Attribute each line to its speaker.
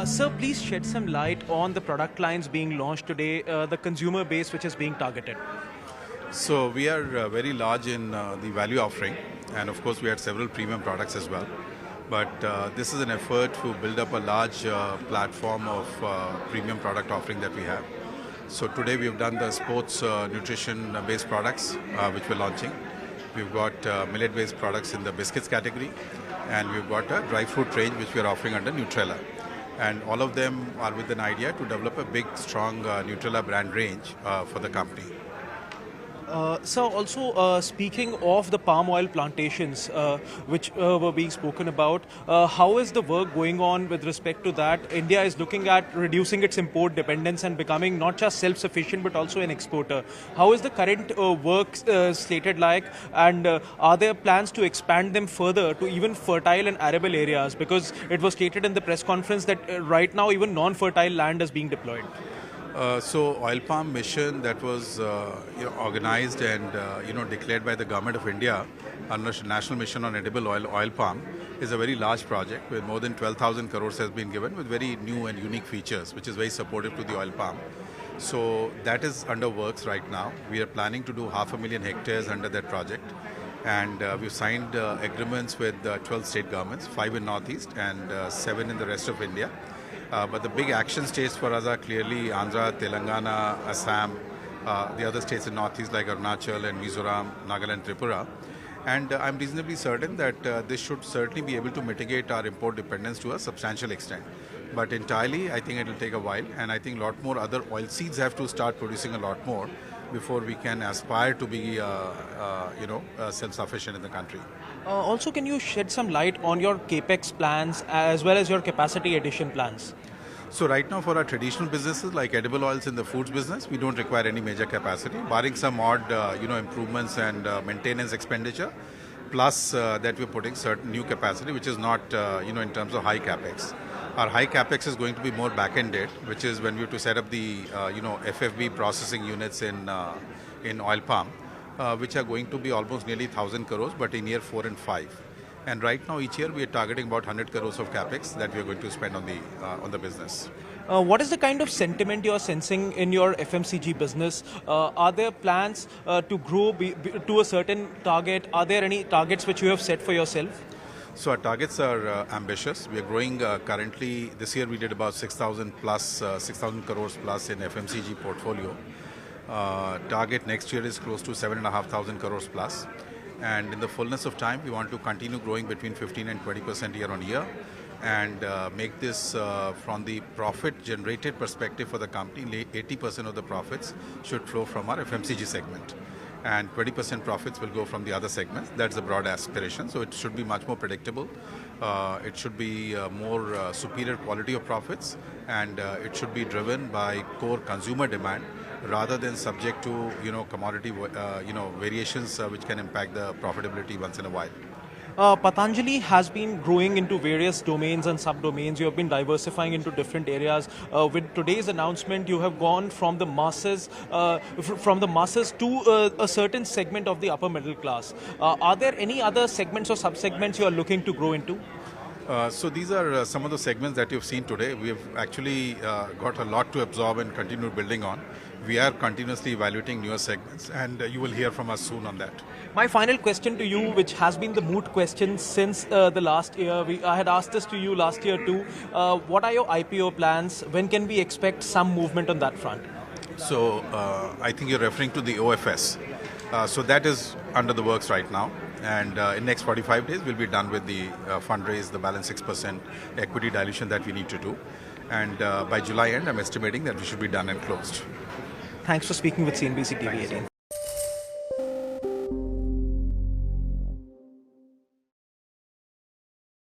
Speaker 1: Sir, please shed some light on the product lines being launched today, the consumer base which is being targeted.
Speaker 2: So we are very large in the value offering, and of course we had several premium products as well. But this is an effort to build up a large platform of premium product offering that we have. So today we have done the sports nutrition based products which we're launching. We've got millet based products in the biscuits category, and we've got a dry fruit range which we are offering under Nutrela. And all of them are with an idea to develop a big, strong Nutrela brand range for the company.
Speaker 1: Sir, also speaking of the palm oil plantations which were being spoken about, how is the work going on with respect to that? India is looking at reducing its import dependence and becoming not just self-sufficient but also an exporter. How is the current work slated like, and are there plans to expand them further to even fertile and arable areas? Because it was stated in the press conference that right now even non-fertile land is being deployed.
Speaker 2: So oil palm mission that was organized and declared by the government of India under National Mission on Edible Oil Palm is a very large project where more than 12,000 crores has been given with very new and unique features, which is very supportive to the oil palm. So that is under works right now. We are planning to do 500,000 hectares under that project, and we've signed agreements with 12 state governments, 5 in Northeast and 7 in the rest of India. But the big action states for us are clearly Andhra, Telangana, Assam, the other states in Northeast like Arunachal and Mizoram, Nagaland, Tripura. And I'm reasonably certain that this should certainly be able to mitigate our import dependence to a substantial extent. But entirely, I think it will take a while, and I think a lot more other oil seeds have to start producing a lot more before we can aspire to be self-sufficient in the country.
Speaker 1: Also, can you shed some light on your capex plans as well as your capacity addition plans?
Speaker 2: So right now for our traditional businesses like edible oils in the foods business, we don't require any major capacity, barring some odd improvements and maintenance expenditure, plus that we're putting certain new capacity which is not in terms of high capex. Our high capex is going to be more back-ended, which is when we have to set up the FFB processing units in oil palm, which are going to be almost nearly 1,000 crores, but in year 4 and 5. And right now, each year we are targeting about 100 crores of capex that we are going to spend on the business.
Speaker 1: What is the kind of sentiment you are sensing in your FMCG business? Are there plans to grow to a certain target? Are there any targets which you have set for yourself?
Speaker 2: So our targets are ambitious. We are growing currently. This year we did about 6,000 crores plus in FMCG portfolio. Target next year is close to 7,500 crores plus. And in the fullness of time, we want to continue growing between 15 and 20% year on year, and make this from the profit generated perspective for the company. 80% of the profits should flow from our FMCG segment, and 20% profits will go from the other segments. That's the broad aspiration. So it should be much more predictable. It should be more superior quality of profits, and it should be driven by core consumer demand rather than subject to commodity variations which can impact the profitability once in a while.
Speaker 1: Patanjali has been growing into various domains and subdomains. You have been diversifying into different areas. With today's announcement, you have gone from the masses to a certain segment of the upper middle class. Are there any other segments or subsegments you are looking to grow into?
Speaker 2: So these are some of the segments that you've seen today. We have actually got a lot to absorb and continue building on. We are continuously evaluating newer segments, and you will hear from us soon on that.
Speaker 1: My final question to you, which has been the moot question since the last year, I had asked this to you last year too. What are your IPO plans? When can we expect some movement on that front?
Speaker 2: So I think you're referring to the OFS. So that is under the works right now. And in next 45 days, we'll be done with the fundraise, the balance 6% equity dilution that we need to do. And by July end, I'm estimating that we should be done and closed.
Speaker 1: Thanks for speaking with CNBC-TV18.